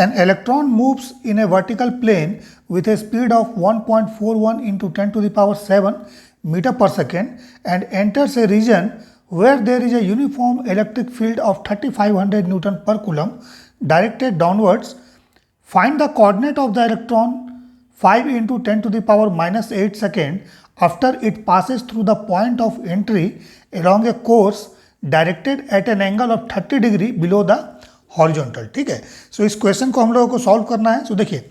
An electron moves in a vertical plane with a speed of 1.41 into 10 to the power 7 meter per second and enters a region where there is a uniform electric field of 3500 Newton per coulomb directed downwards. Find the coordinate of the electron 5 into 10 to the power minus 8 second after it passes through the point of entry along a course directed at an angle of 30 degree below the horizontal. ठीक है, सो इस question को हम लोगों को solve करना है। सो देखिए,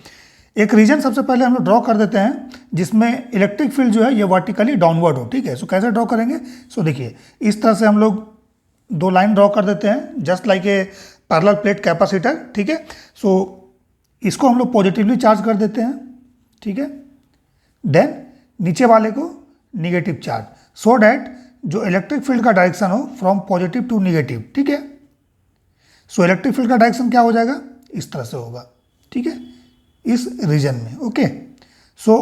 एक रीजन सबसे पहले हम लोग ड्रॉ कर देते हैं जिसमें इलेक्ट्रिक फील्ड जो है ये वर्टिकली डाउनवर्ड हो। ठीक है, सो कैसे ड्रॉ करेंगे? सो देखिए, इस तरह से हम लोग दो लाइन ड्रॉ कर देते हैं just like a parallel plate capacitor. ठीक है, सो इसको हम लोग पॉजिटिवली चार्ज कर देते हैं। ठीक है, देन नीचे वाले को निगेटिव चार्ज, सो डैट जो इलेक्ट्रिक फील्ड का डायरेक्शन हो फ्रॉम पॉजिटिव टू निगेटिव। ठीक है, सो इलेक्ट्रिक फील्ड का डायरेक्शन क्या हो जाएगा? इस तरह से होगा। ठीक है, इस रीजन में। ओके, सो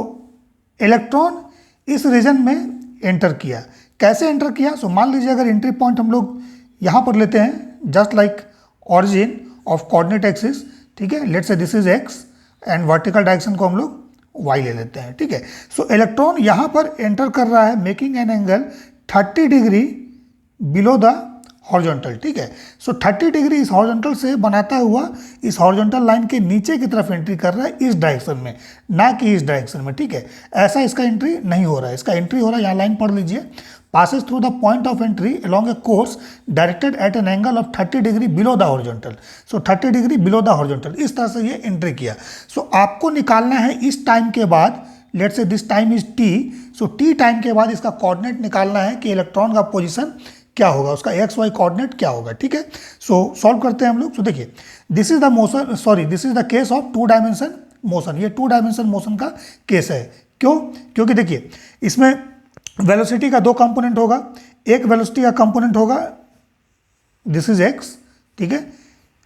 इलेक्ट्रॉन इस रीजन में एंटर किया। कैसे एंटर किया? सो मान लीजिए अगर एंट्री पॉइंट हम लोग यहाँ पर लेते हैं just like origin of coordinate axis. ठीक है, लेट्स से this is x and vertical direction को हम लोग वाई ले लेते हैं। ठीक है, सो इलेक्ट्रॉन यहाँ पर एंटर कर रहा है making an angle 30 degree below the horizontal. ठीक है, सो 30 डिग्री इस हॉरिजॉन्टल से बनाता हुआ इस हॉरिजॉन्टल लाइन के नीचे की तरफ एंट्री कर रहा है, इस डायरेक्शन में, ना कि इस डायरेक्शन में। ठीक है, ऐसा इसका एंट्री नहीं हो रहा है। इसका एंट्री हो रहा है, यहाँ लाइन पढ़ लीजिए, passes through the point of entry along a course directed at an angle of 30 degree below the horizontal. So 30 degree below the horizontal, इस तरह से ये एंट्री किया। सो आपको निकालना है इस टाइम के बाद, let's say this time is t, so t time के बाद इसका कोऑर्डिनेट निकालना है कि इलेक्ट्रॉन का पोजीशन क्या होगा, उसका एक्स वाई कोऑर्डिनेट क्या होगा। ठीक है, सो सॉल्व करते हैं हम लोग। सो देखिए, this is the motion, sorry this is the case of 2 dimension motion. ये 2 डायमेंशन मोशन का केस है। क्यों? क्योंकि देखिए, इसमें वेलोसिटी का 2 कंपोनेंट होगा। एक वेलोसिटी का कंपोनेंट होगा दिस इज एक्स। ठीक है,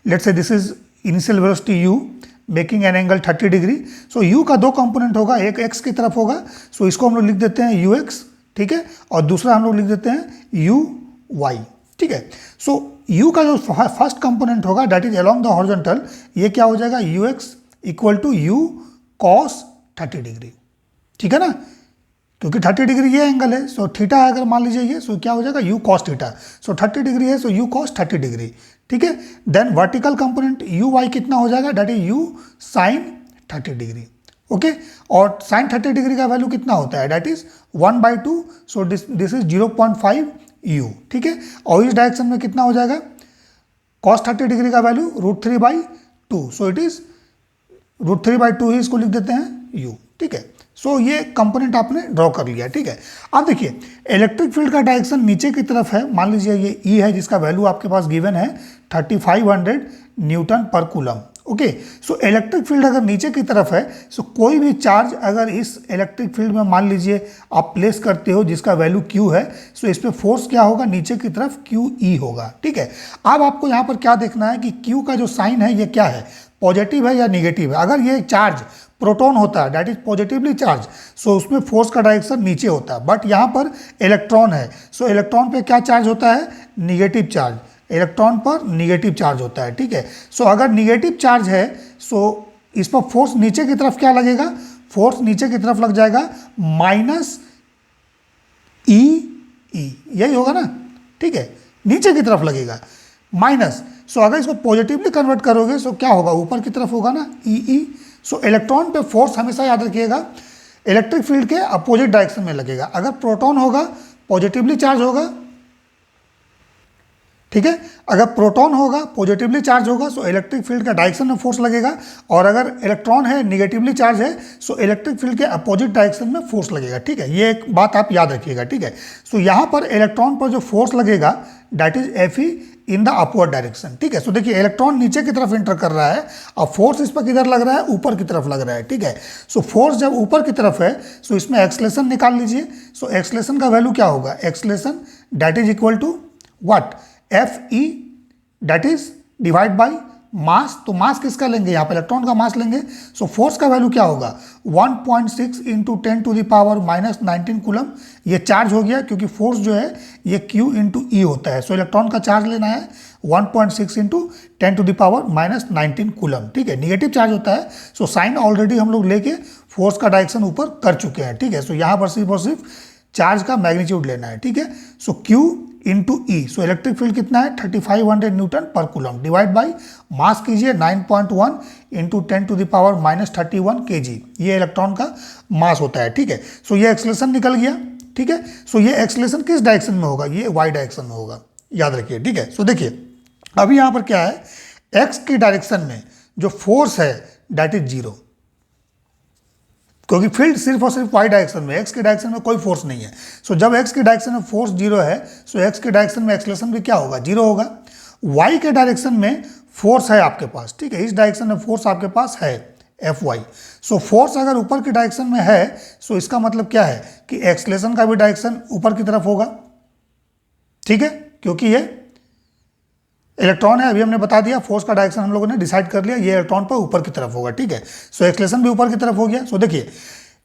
लेट्स से this is initial velocity you making an angle 30 degree. So you का 2 कंपोनेंट होगा, एक एक्स की तरफ होगा, सो इसको हम लोग लिख देते हैं यू एक्स। ठीक है, और दूसरा हम लोग लिख देते हैं यू वाई। ठीक है, सो u का जो फर्स्ट कंपोनेंट होगा that is along the horizontal, ये क्या हो जाएगा? U x equal to u cos 30 degree. ठीक है ना, क्योंकि 30 डिग्री ये एंगल है, सो थीटा है अगर मान लीजिए ये, सो क्या हो जाएगा? U cos theta. So 30 degree है, सो यू कॉस 30 डिग्री। ठीक है, then vertical component u y कितना हो जाएगा? That is u sine 30 degree. Okay, और साइन 30 डिग्री का वैल्यू कितना होता है? That is 1/2, so this is 0.5 u। ठीक है, और इस डायरेक्शन में कितना हो जाएगा? cos 30 डिग्री का वैल्यू √3/2, सो इट इज √3/2 ही इसको लिख देते हैं u। ठीक है, सो ये कंपोनेंट आपने ड्रॉ कर लिया। ठीक है, अब देखिए इलेक्ट्रिक फील्ड का डायरेक्शन नीचे की तरफ है। मान लीजिए ये E है जिसका वैल्यू आपके पास गिवन है 3500 न्यूटन पर coulomb. Okay, so electric field अगर नीचे की तरफ है, सो कोई भी चार्ज अगर इस इलेक्ट्रिक फील्ड में मान लीजिए आप प्लेस करते हो जिसका वैल्यू Q है, सो इस पर फोर्स क्या होगा? नीचे की तरफ QE होगा। ठीक है, अब आपको यहाँ पर क्या देखना है कि Q का जो साइन है ये क्या है, पॉजिटिव है या निगेटिव है। अगर ये चार्ज प्रोटॉन होता है दैट इज पॉजिटिवली चार्ज, सो उसमें फोर्स का डायरेक्शन नीचे होता है, बट यहाँ पर इलेक्ट्रॉन है, सो इलेक्ट्रॉन पे क्या चार्ज होता है? Negative charge. इलेक्ट्रॉन पर निगेटिव चार्ज होता है। ठीक है, सो अगर निगेटिव चार्ज है, सो इस पर फोर्स नीचे की तरफ क्या लगेगा? फोर्स नीचे की तरफ लग जाएगा -E, यही होगा ना। ठीक है, नीचे की तरफ लगेगा माइनस, सो अगर इसको पॉजिटिवली कन्वर्ट करोगे सो क्या होगा? ऊपर की तरफ होगा ना, E। सो इलेक्ट्रॉन पे फोर्स हमेशा याद रखिएगा इलेक्ट्रिक फील्ड के अपोजिट डायरेक्शन में लगेगा। अगर प्रोटॉन होगा पॉजिटिवली चार्ज होगा। ठीक है, अगर प्रोटॉन होगा पॉजिटिवली चार्ज होगा, सो इलेक्ट्रिक फील्ड का डायरेक्शन में फोर्स लगेगा, और अगर इलेक्ट्रॉन है निगेटिवली चार्ज है, सो इलेक्ट्रिक फील्ड के अपोजिट डायरेक्शन में फोर्स लगेगा। ठीक है, ये एक बात आप याद रखिएगा। ठीक है, सो यहाँ पर इलेक्ट्रॉन पर जो फोर्स लगेगा that is Fe in the upward direction. ठीक है, सो देखिए इलेक्ट्रॉन नीचे की तरफ एंटर कर रहा है, अब फोर्स इस पर किधर लग रहा है? ऊपर की तरफ लग रहा है। ठीक है, सो फोर्स जब ऊपर की तरफ है, सो इसमें एक्सलेशन निकाल लीजिए। सो एक्सलेशन का वैल्यू क्या होगा? Acceleration that is equal to what? Fe that is divide by mass, तो मास किसका लेंगे यहाँ पे, इलेक्ट्रॉन का मास लेंगे। सो फोर्स का वैल्यू क्या होगा 1.6 इंटू 10⁻⁻19 कूलम। ये चार्ज हो गया क्योंकि फोर्स जो है ये Q इंटू ई होता है। सो इलेक्ट्रॉन का चार्ज लेना है 1.6 इंटू 10⁻⁻19 कूलम, ठीक है, निगेटिव चार्ज होता है। सो साइन ऑलरेडी हम लोग लेके फोर्स का डायरेक्शन ऊपर कर चुके हैं, ठीक है। सो यहाँ पर सिर्फ और सिर्फ चार्ज का मैग्नीट्यूड लेना है, ठीक है। सो Q इंटू ई, सो इलेक्ट्रिक फील्ड कितना है 3500 न्यूटन पर कूलम, डिवाइड बाई मास कीजिए 9.1 इंटू 10⁻31 kg, ये इलेक्ट्रॉन का मास होता है, ठीक है। सो ये एक्सेलरेशन निकल गया, ठीक है। सो ये एक्सेलरेशन किस डायरेक्शन में होगा, ये वाई डायरेक्शन में होगा, याद रखिए, ठीक है। सो देखिए अभी यहाँ पर क्या है, एक्स की डायरेक्शन में जो फोर्स है दैट इज 0, क्योंकि फील्ड सिर्फ और सिर्फ वाई डायरेक्शन में, एक्स के डायरेक्शन में कोई फोर्स नहीं है। सो जब एक्स के डायरेक्शन में फोर्स 0 है, सो एक्स के डायरेक्शन में एक्सेलरेशन भी क्या होगा 0 होगा। वाई के डायरेक्शन में फोर्स है आपके पास, ठीक है, इस डायरेक्शन में फोर्स आपके पास है Fy। सो फोर्स अगर ऊपर की डायरेक्शन में है, सो इसका मतलब क्या है कि एक्सेलरेशन का भी डायरेक्शन ऊपर की तरफ होगा, ठीक है, क्योंकि ये इलेक्ट्रॉन है, अभी हमने बता दिया, फोर्स का डायरेक्शन हम लोगों ने डिसाइड कर लिया, ये इलेक्ट्रॉन पर ऊपर की तरफ होगा, ठीक है। सो एक्सेलरेशन भी ऊपर की तरफ हो गया। सो देखिए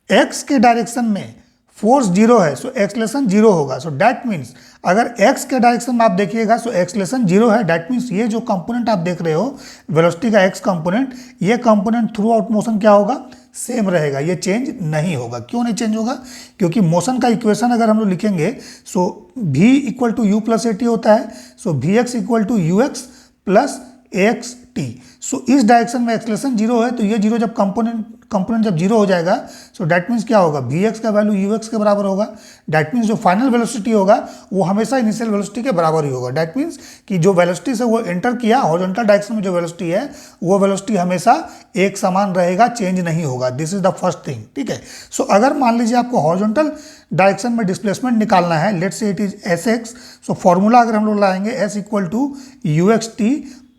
एक्स के डायरेक्शन में फोर्स 0 है, सो एक्सेलरेशन 0 होगा। सो दैट मीन्स अगर एक्स के डायरेक्शन में आप देखिएगा, सो एक्सेलरेशन 0 है, दैट मीन्स ये जो कंपोनेंट आप देख रहे हो वेलोसिटी का एक्स कंपोनेंट, ये कंपोनेंट थ्रू आउट मोशन क्या होगा, सेम रहेगा, ये चेंज नहीं होगा। क्यों नहीं चेंज होगा, क्योंकि मोशन का इक्वेशन अगर हम लोग लिखेंगे, so v equal to u plus a t होता है। So v x equal to u x plus a x t. So इस डायरेक्शन में एक्सेलरेशन 0 है, तो ये 0 जब कंपोनेंट जब 0 हो जाएगा, सो डैट मीन्स क्या होगा, वी एक्स का वैल्यू यू एक्स के बराबर होगा। डैट मीन्स जो फाइनल वेलोसिटी होगा वो हमेशा इनिशियल वेलोसिटी के बराबर ही होगा। डैट मीन्स कि जो वेलोसिटी से वो एंटर किया हॉरिजॉन्टल डायरेक्शन में, जो वेलोसिटी है वो वेलोसिटी हमेशा एक समान रहेगा, चेंज नहीं होगा। This is the first thing, ठीक है। सो अगर मान लीजिए आपको हॉरिजॉन्टल डायरेक्शन में डिस्प्लेसमेंट निकालना है, let's say it is s x. So formula अगर हम लोग लाएंगे s equal to u x t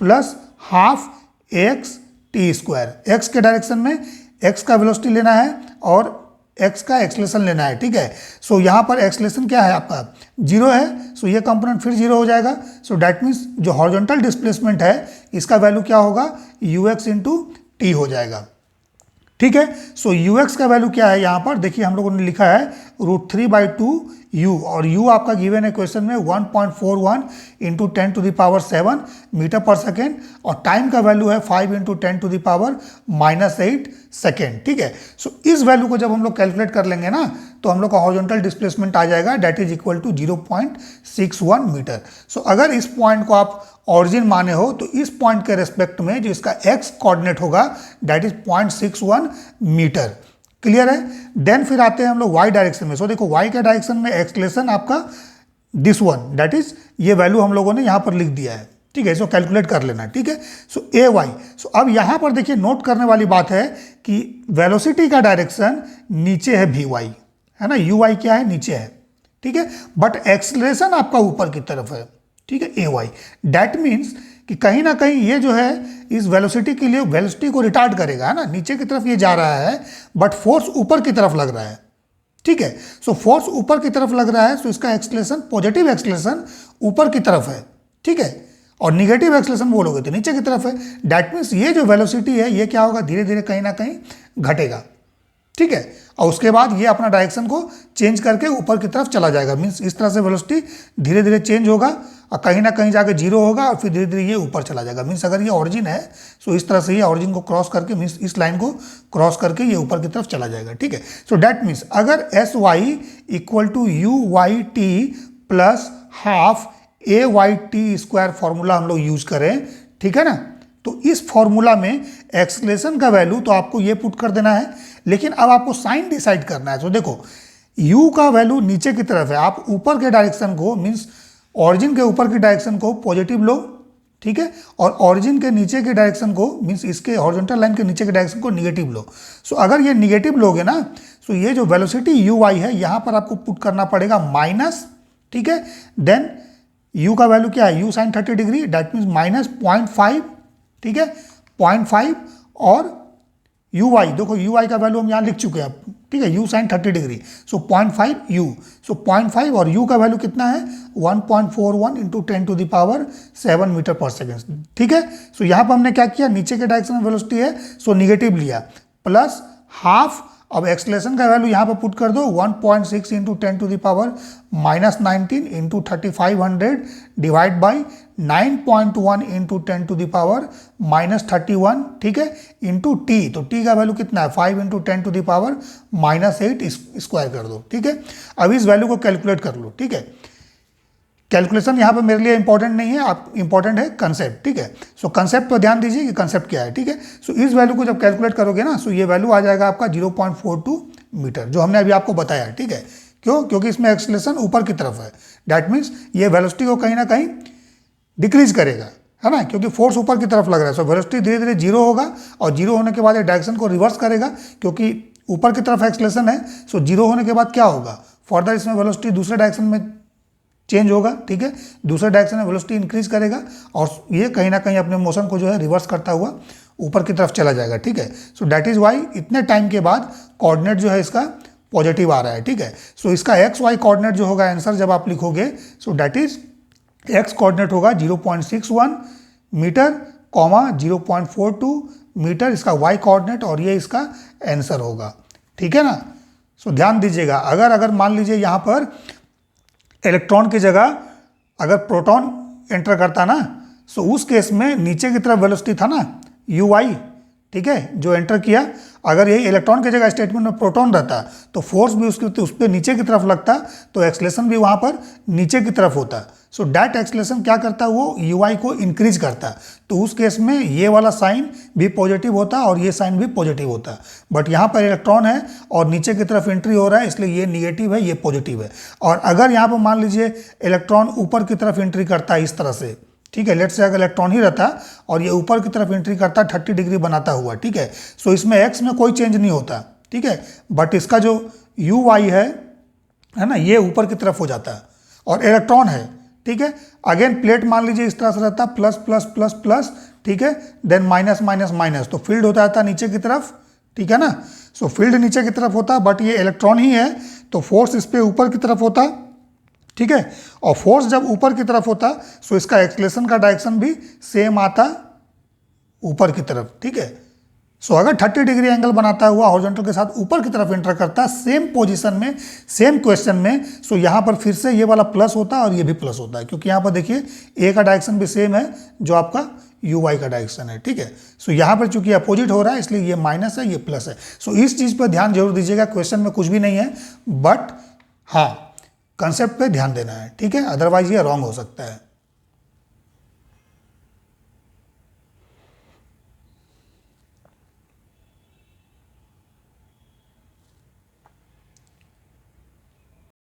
plus half x t square. X के डायरेक्शन में एक्स का वेलोसिटी लेना है और एक्स का एक्सेलरेशन लेना है, ठीक है। सो यहाँ पर एक्सेलरेशन क्या है आपका 0 है, सो ये कंपोनेंट फिर 0 हो जाएगा। सो डैट मीन्स जो हॉरिजॉन्टल डिस्प्लेसमेंट है इसका वैल्यू क्या होगा, यू एक्स इंटू टी हो जाएगा, ठीक है। सो यू एक्स का वैल्यू क्या है, यहाँ पर देखिए हम लोगों ने लिखा है √3/2 u, और u आपका गिवन है क्वेश्चन में 1.41 इंटू 10⁻7 मीटर पर सेकेंड, और टाइम का वैल्यू है 5 इंटू 10⁻⁻8 सेकेंड, ठीक है। सो इस वैल्यू को जब हम लोग कैलकुलेट कर लेंगे ना, तो हम लोग का हॉरिजॉन्टल डिस्प्लेसमेंट आ जाएगा that is equal to 0.61 metre. So अगर इस पॉइंट को आप ऑरिजिन माने हो, तो इस पॉइंट के रेस्पेक्ट में जो इसका एक्स कोऑर्डिनेट होगा दैट इज 0.61 मीटर। क्लियर है। देन फिर आते हैं हम लोग वाई डायरेक्शन में। सो देखो वाई के डायरेक्शन में एक्सेलरेशन आपका दिस वन, दैट इज ये वैल्यू हम लोगों ने यहाँ पर लिख दिया है, ठीक है, इसको कैलकुलेट कर लेना, ठीक है। सो ए वाई। सो अब यहाँ पर देखिए नोट करने वाली बात है कि वेलोसिटी का डायरेक्शन नीचे है वी वाई, है ना, यू वाई क्या है नीचे है, ठीक है, बट एक्सेलरेशन आपका ऊपर की तरफ है, ठीक है, ए वाई। डैट मीन्स कि कहीं ना कहीं ये जो है इस वेलोसिटी के लिए वेलोसिटी को रिटार्ड करेगा, है ना, नीचे की तरफ ये जा रहा है बट फोर्स ऊपर की तरफ लग रहा है, ठीक है। सो फोर्स ऊपर की तरफ लग रहा है, सो इसका एक्सेलरेशन पॉजिटिव एक्सेलरेशन ऊपर की तरफ है, ठीक है, और निगेटिव एक्सेलरेशन बोलोगे तो नीचे की तरफ है। डैट मीन्स ये जो वेलोसिटी है ये क्या होगा, धीरे धीरे कहीं ना कहीं घटेगा, ठीक है, और उसके बाद ये अपना डायरेक्शन को चेंज करके ऊपर की तरफ चला जाएगा। मीन्स इस तरह से वेलोसिटी धीरे धीरे चेंज होगा और कहीं ना कहीं जाके 0 होगा और फिर धीरे धीरे ये ऊपर चला जाएगा। मीन्स अगर ये ऑरिजिन है, सो इस तरह से ये ऑरिजिन को क्रॉस करके, मीन्स इस लाइन को क्रॉस करके ये ऊपर की तरफ चला जाएगा, ठीक है। सो डैट मीन्स अगर s y equal to u y t plus half a y t square formula हम लोग यूज करें, ठीक है ना, तो इस फॉर्मूला में एक्सेलरेशन का वैल्यू तो आपको ये पुट कर देना है, लेकिन अब आपको साइन डिसाइड करना है। तो देखो u का वैल्यू नीचे की तरफ है, आप ऊपर के डायरेक्शन को, मीन्स ऑरिजिन के ऊपर की डायरेक्शन को पॉजिटिव लो, ठीक है, और ऑरिजिन के नीचे के डायरेक्शन को, मीन्स इसके हॉरिजॉन्टल लाइन के नीचे के डायरेक्शन को निगेटिव लो। सो अगर ये निगेटिव लोगे ना, सो ये जो वेलोसिटी यू वाई है यहाँ पर आपको पुट करना पड़ेगा माइनस, ठीक है। देन u का वैल्यू क्या है, u sine 30 degree, that means minus 0.5, ठीक है, 0.5, और यू वाई देखो यू वाई का वैल्यू हम यहाँ लिख चुके हैं ठीक है, u sin 30 डिग्री, सो 0.5 u, सो 0.5 और u का वैल्यू कितना है 1.41 इंटू 10⁻7 मीटर पर सेकेंड। ठीक है, सो यहाँ पर हमने क्या किया, नीचे के डायरेक्शन में वेलोसिटी है सो निगेटिव लिया, प्लस हाफ, अब एक्सलेशन का वैल्यू यहाँ पर पुट कर दो 1.6 into 10⁻⁻19 into 3500 divide by 9.1 into 10⁻31, ठीक है, इंटू टी, तो टी का वैल्यू कितना है 5 इंटू 10⁻8 स्क्वायर कर दो। ठीक है, अब इस वैल्यू को कैलकुलेट कर लो। ठीक है, कैलकुलेशन यहाँ पे मेरे लिए इंपॉर्टेंट नहीं है, आप इंपॉर्टेंट है कंसेप्ट। ठीक है, सो कंसेप्ट पर ध्यान दीजिए कि कंसेप्ट क्या है। ठीक है, सो इस वैल्यू को जब कैलकुलेट करोगे ना, सो ये वैल्यू आ जाएगा आपका 0.42 मीटर, जो हमने अभी आपको बताया। ठीक है, क्यों, क्योंकि इसमें एक्सेलरेशन ऊपर की तरफ है, डैट मीन्स ये वेलोसिटी को कहीं ना कहीं डिक्रीज करेगा, है ना, क्योंकि फोर्स ऊपर की तरफ लग रहा है। सो वेलोसिटी धीरे धीरे जीरो होगा और जीरो होने के बाद ये डायरेक्शन को रिवर्स करेगा, क्योंकि ऊपर की तरफ एक्सेलरेशन है। सो जीरो होने के बाद क्या होगा, फर्दर इसमें वेलोसिटी दूसरे डायरेक्शन में चेंज होगा। ठीक है, दूसरे डायरेक्शन में वेलोसिटी इंक्रीज करेगा और ये कहीं ना कहीं अपने मोशन को जो है रिवर्स करता हुआ ऊपर की तरफ चला जाएगा। ठीक है, सो दैट इज वाई इतने टाइम के बाद कोऑर्डिनेट जो है इसका पॉजिटिव आ रहा है। ठीक है, सो इसका एक्स वाई कोऑर्डिनेट जो होगा आंसर जब आप लिखोगे, so that is x coordinate होगा 0.61 मीटर, 0.42 मीटर इसका वाई कोऑर्डिनेट, और ये इसका आंसर होगा। ठीक है ना, सो ध्यान दीजिएगा, अगर मान लीजिए यहाँ पर इलेक्ट्रॉन की जगह अगर प्रोटॉन एंटर करता ना, सो उस केस में नीचे की तरफ वेलोसिटी था ना यू आई, ठीक है, जो एंटर किया, अगर यही इलेक्ट्रॉन की जगह स्टेटमेंट में प्रोटॉन रहता तो फोर्स भी उसके उस पर नीचे की तरफ लगता, तो एक्सलेशन भी वहाँ पर नीचे की तरफ होता। सो डैट एक्सलेशन क्या करता, वो यू आई को इंक्रीज करता, तो उस केस में ये वाला साइन भी पॉजिटिव होता और ये साइन भी पॉजिटिव होता। बट यहाँ पर इलेक्ट्रॉन है और नीचे की तरफ एंट्री हो रहा है, इसलिए ये निगेटिव है, ये पॉजिटिव है। और अगर यहाँ पर मान लीजिए इलेक्ट्रॉन ऊपर की तरफ एंट्री करता है इस तरह से, ठीक है, लेट से अगर इलेक्ट्रॉन ही रहता और ये ऊपर की तरफ एंट्री करता 30 डिग्री बनाता हुआ, ठीक है, सो इसमें एक्स में कोई चेंज नहीं होता। ठीक है, बट इसका जो यू वाई है ना, ये ऊपर की तरफ हो जाता है और इलेक्ट्रॉन है। ठीक है, अगेन प्लेट मान लीजिए इस तरह से रहता प्लस प्लस प्लस प्लस, ठीक है, देन माइनस माइनस माइनस, तो फील्ड होता था नीचे की तरफ। ठीक है ना, सो फील्ड नीचे की तरफ होता, बट ये इलेक्ट्रॉन ही है तो फोर्स इस पर ऊपर की तरफ होता। ठीक है, और फोर्स जब ऊपर की तरफ होता सो इसका एक्सलेशन का डायरेक्शन भी सेम आता ऊपर की तरफ। ठीक है, सो अगर 30 डिग्री एंगल बनाता हुआ हॉरिजॉन्टल के साथ ऊपर की तरफ एंटर करता सेम पोजीशन में, सेम क्वेश्चन में, सो यहाँ पर फिर से ये वाला प्लस होता है और ये भी प्लस होता है, क्योंकि यहाँ पर देखिए ए का डायरेक्शन भी सेम है जो आपका यू वाई का डायरेक्शन है। ठीक है, सो यहाँ पर चूंकि अपोजिट हो रहा है इसलिए ये माइनस है, ये प्लस है। सो इस चीज़ पर ध्यान जरूर दीजिएगा, क्वेश्चन में कुछ भी नहीं है, बट हाँ कंसेप्ट पे ध्यान देना है। ठीक है, अदरवाइज ये रॉन्ग हो सकता है।